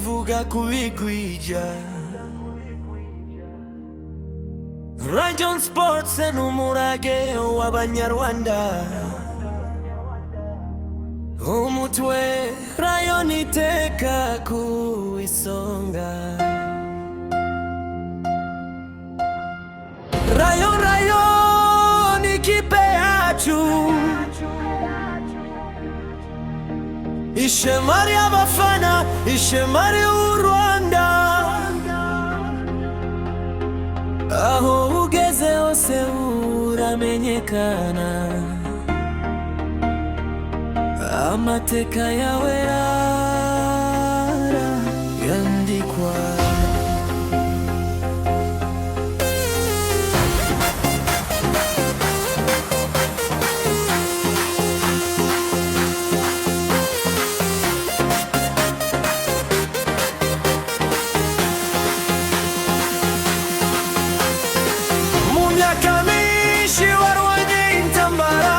tukivuga kubigwija. Rayon Sports n'umurage w'Abanyarwanda. Umutwe Rayon iteka ku isonga. Rayon ikipe yacu, ishema ry'abafana, ishema ry'u Rwanda. Aho ugeze hose uramenyekana, amateka yawe yandikwa. Mu myaka myinshi warwanye intambara,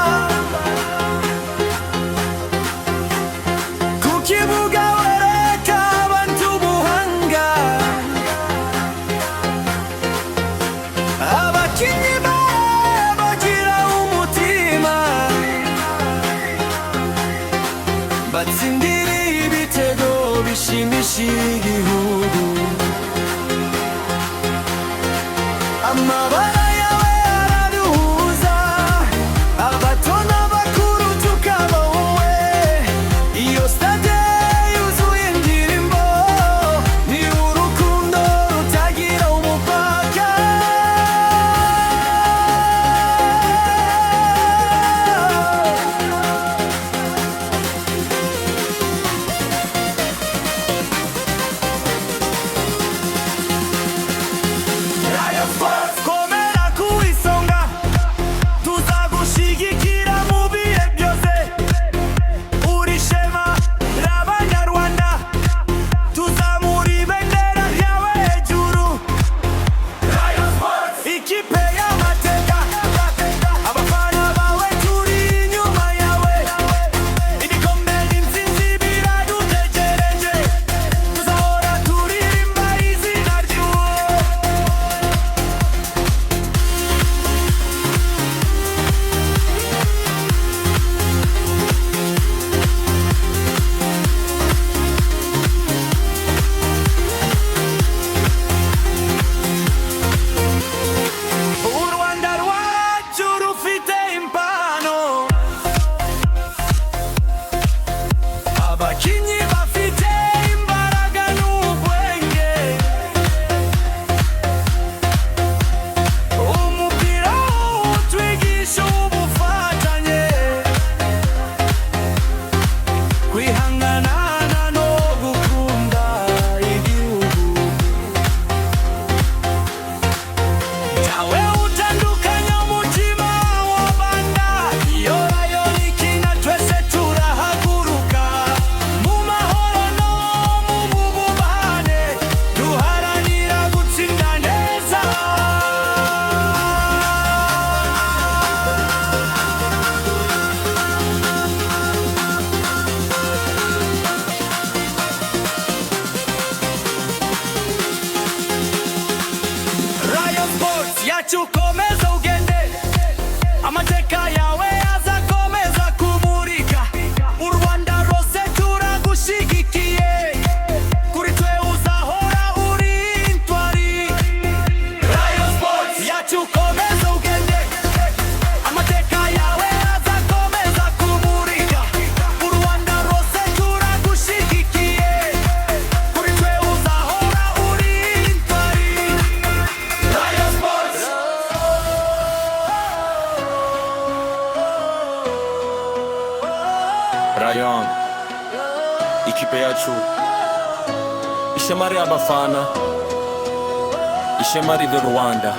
ku kibuga wereka abantu ubuhanga. Abakinnyi bagira umutima, batsindira ibitego bishimishije igihugu. Amabara yawe araduhuza, abato n'abakuru tukaba wowe. Iyo stade yuzuye indirimbo, ni urukundo rutagira umupaka. Komera ku isonga, tuzagushigikira mu bihe byose. Uri shema ry'Abanyarwanda, tuzamura ibendera ryawe hejuru. Ikipe y'amateka, abafana bawe turi inyuma yawe. Ibikombe n'intsinzi biradutegereje, tuzahora turirimba izina ry'uwo. U Rwanda rwacu rufite impano, abakinnyi bafite imbaraga n'ubwenge. Umupira utwigisha ubufatanye, kwihangana no gukunda igihugu. Ntawe utandukanya umutima w'abana, iyo Rayon ikina twese turahaguruka. Mu mahoro no mu bubahane, duharanira gutsinda neza. Rayon Sports yacu komeza ugende, amateka yawe azakomeza kumurika. U Rwanda rwose turagushigikiye, kuri twe uzahora uri intwari. Rayon Sports yacu komeza ugende, amateka yawe azakomeza kumurika. U Rwanda rwose turagushigikiye, kuri twe uzahora uri intwari. Rayon Sports. Rayon, ikipe yacu, ishema ry'abafana, ishema ry'u Rwanda.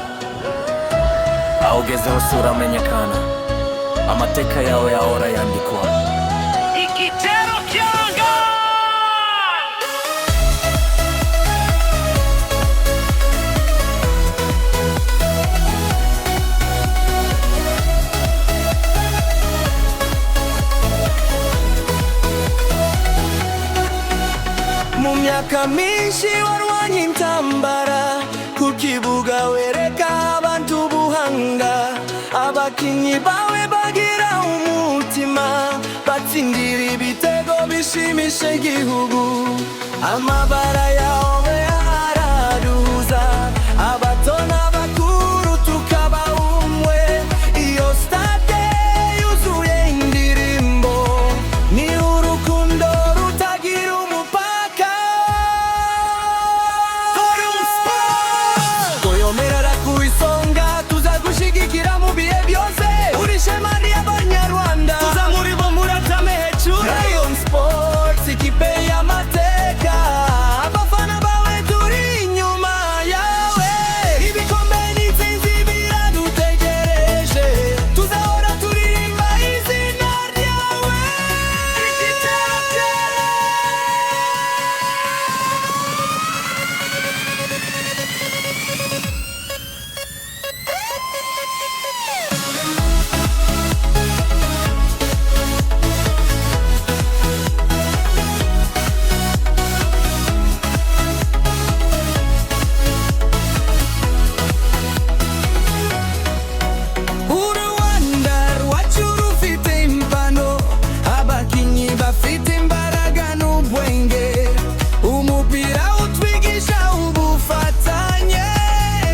Aho ugeze hose uramenyekana, amateka yawe yahora yandikwa. Igitero cyanga. myaka myinshi warwanye intambara ku kibuga wereka abantu ubuhanga, abakinyi bawe bagira umutima, batsindira ibitego bishimisha igihugu. Amabara yawe araduza, abato n'abakuru tukaba umwe. Iyo stade yuzuye indirimbo, ni urukundo rutagira umupaka. Forum Sport twoyomerera ku isonga, tuzagushigikira mu bihe byose. Uri shema ry'Abanyarwanda, tuzamuribo muratame hejuru. Rayon Sports ikipe y'amateka, abafana bawe turi inyuma yawe. Ibikombe n'intsinzi biradutegereje, tuzahora turirimba izina ryawe. U Rwanda rwacu rufite impano, abakinyi bafite imbaraga n'ubwenge. Umupira utwigisha ubufatanye,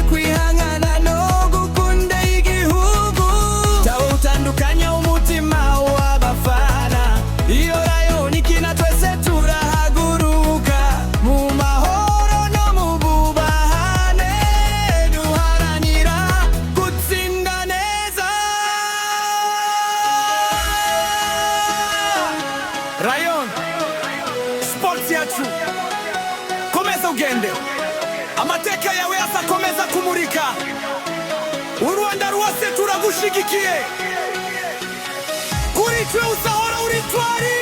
kwihangana no gukunda igihugu. Tawutandukanya umutima w'abafana, iyo Rayon ikina twese turahaguruka. Mu mahoro no mu bubahane, duharanira gutsinda neza. Rayon Sports yacu, komeza ugende, amateka yawe azakomeza kumurika. U Rwanda rwose turagushigikiye, kuri twe uzahora uri twari.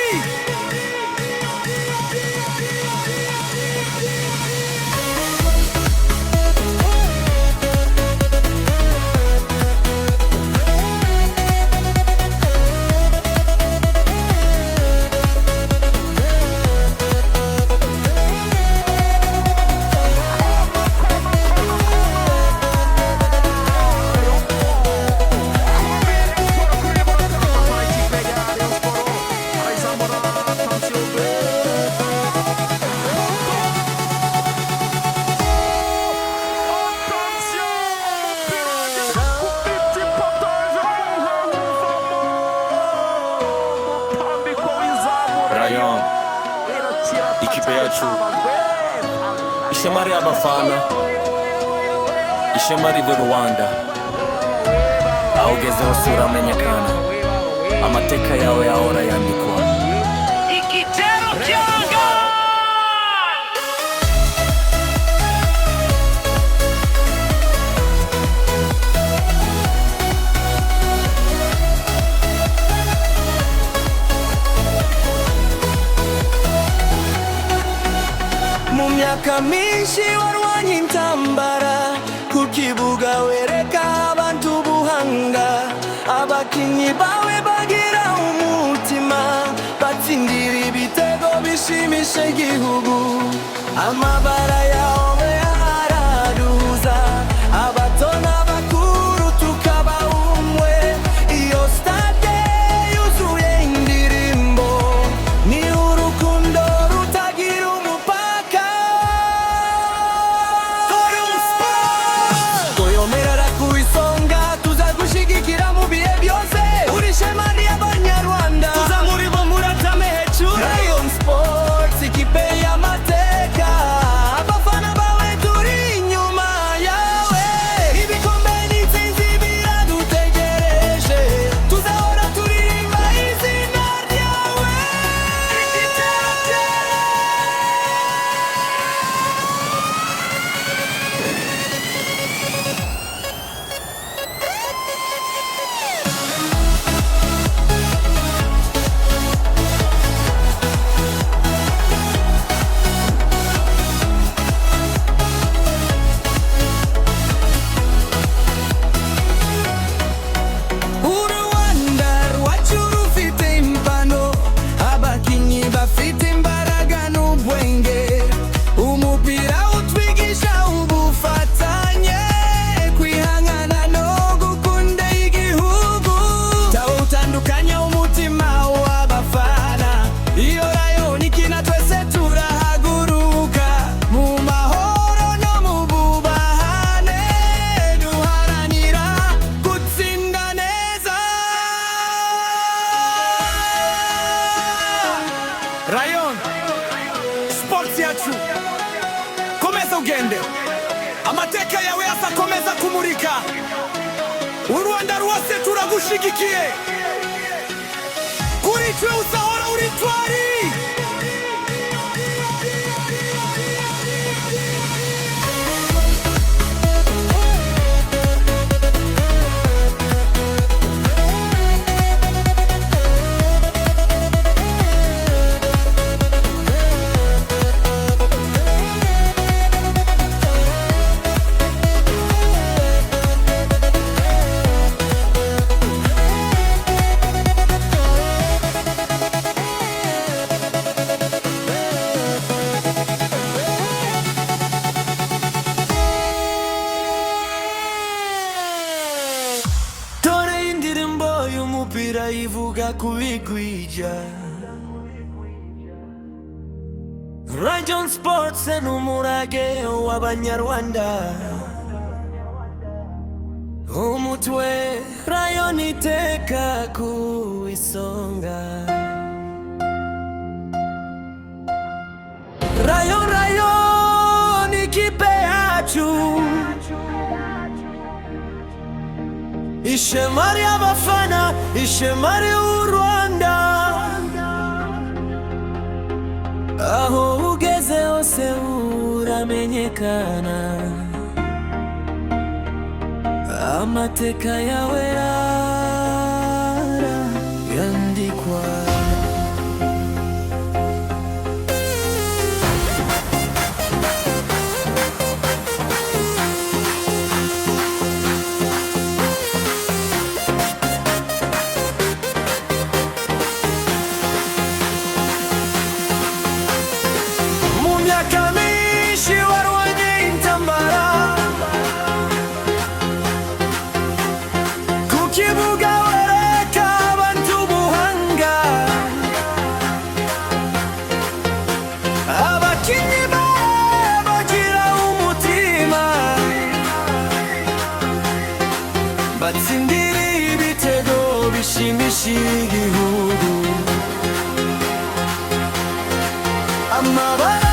Rayon ikipe yacu, ishema ry'abafana, ishema rive Rwanda. Aho ugeze hose uramenyekana, amateka yawe yahora yandikwa. Igitero cyanga mu myaka myinshi warwanye intambara ku kibuga wereka abantu ubuhanga, abakinyi bawe bagira umutima, batsindira ibitego bishimisha igihugu. Amabara yawe araduza, abato n'abakuru tukaba umwe. Iyo stade yuzuye indirimbo, ni urukundo rutagira umupaka. Forum Sport twoyomerera ku isonga, tuzagushigikira mu bihe byose. Uri shema ry'Abanyarwanda, tuzamuribo muratame hejuru. Rayon Sports ikipe y'amateka, abafana Rayon Sports yacu komeza ugende, amateka yawe azakomeza kumurika, u Rwanda rwose turagushigikiye, kuri twe uzahora uri twari. Umupira ivuga kubigwija, Rayon Sports n'umurage w'Abanyarwanda, umutwe Rayon iteka ku isonga. Rayon ikipe yacu, ishema ry'abafana, ishema ry'u Rwanda, aho ugeze hose uramenyekana, amateka yawe yandikwa. Kamishi warwanye intambara ku kibuga, wereka abantu ubuhanga, abakinyi bagira umutima, batsindira ibitego bishimishije igihugu, amabara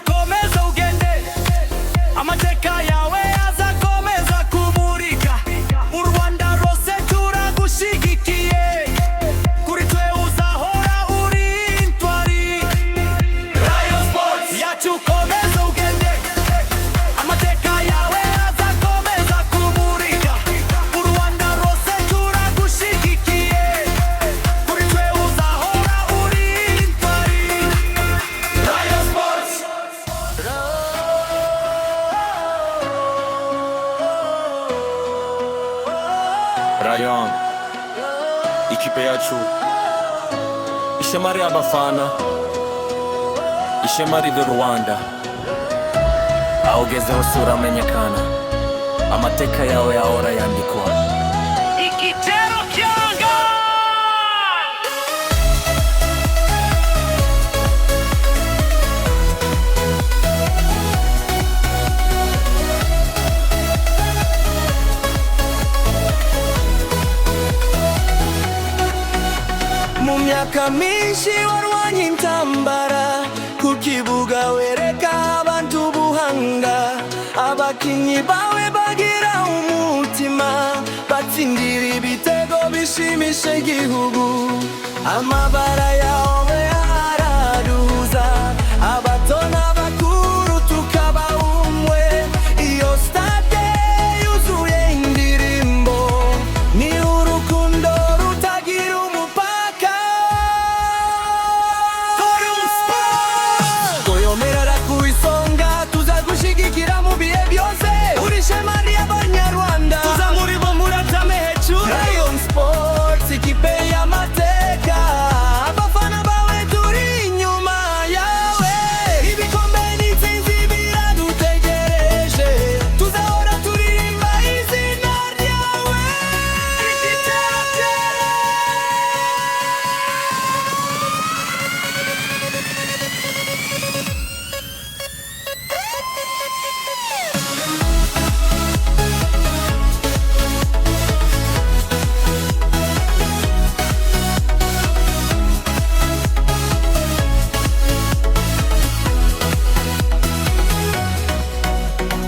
komeza ugende, amateka yawe azakomeza kumurika, u Rwanda rwose turagushigikiye, kuri twe uzahora uri intwari. Rayon ikipe yacu ishema ry'abafana, ishema ry'u Rwanda, aho ugeze hose uramenyekana, amateka yawe yahora yandikwa. Igitero cyanga mu myaka myinshi warwanye intambara ku kibuga wereka abantu ubuhanga, abakinyi bawe bagira umutima, batsindira ibitego bishimisha igihugu, amabara yawe araduhuza, abato n'abakuru tukaba umwe, iyo stade yuzuye indirimbo, ni urukundo rutagira umupaka. Goyomerera ku isonga, tuzagushigikira mu bihe byose, uri ishema ry'Abanyarwanda, tuza muri bo muratame hejuru. Rayon Sports ikipe y'amateka, abafana bawe turi inyuma yawe, ibikombe n'intsinzi biradutegereje, tuzahora turirimba izina ryawe.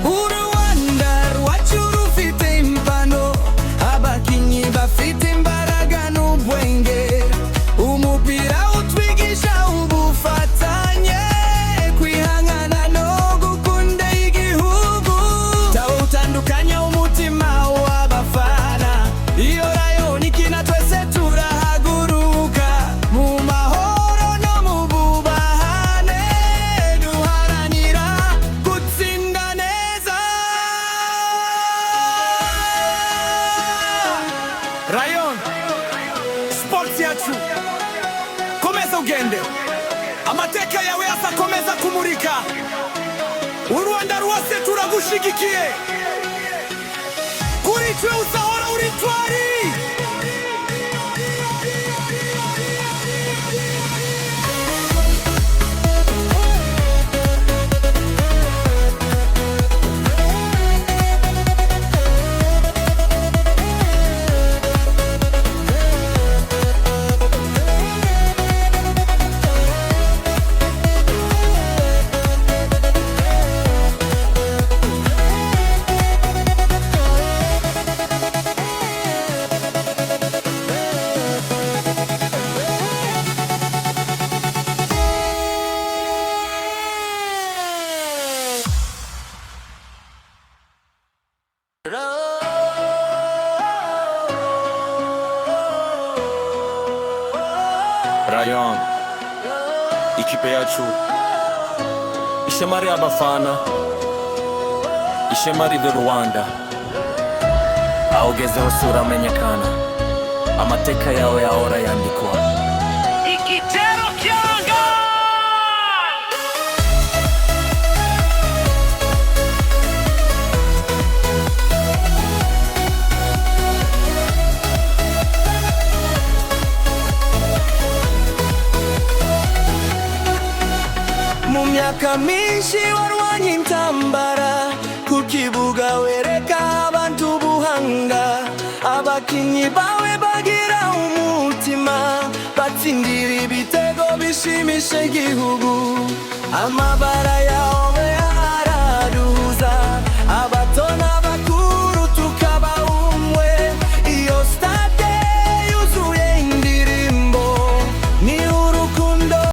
U Rwanda rwacu rufite impano, abakinyi bafite imbaraga n'ubwenge, umupira utwigisha ubufatanye, kwihangana no gukunda igihugu, tawe utandukanya umutima w'abafana, iyo Rayon ikina twese turahaguruka, mu mahoro no mu bubahane, duharanira gutsinda neza. Rayon Sports yacu, komeza ugende, amateka yawe azakomeza kumurika, u Rwanda rwose turagushigikiye, kuri twe uzahora uri twari. Rayon ikipe yacu ishema ry'abafana, ishema ry'u Rwanda, aho ugeze hose uramenyekana, amateka yawe yahora yandikwa. igitero cyanga Mu myaka myinshi warwanye intambara ku kibuga wereka abantu ubuhanga, abakinyi bawe bagira umutima, batsindira ibitego bishimisha igihugu, amabara yawe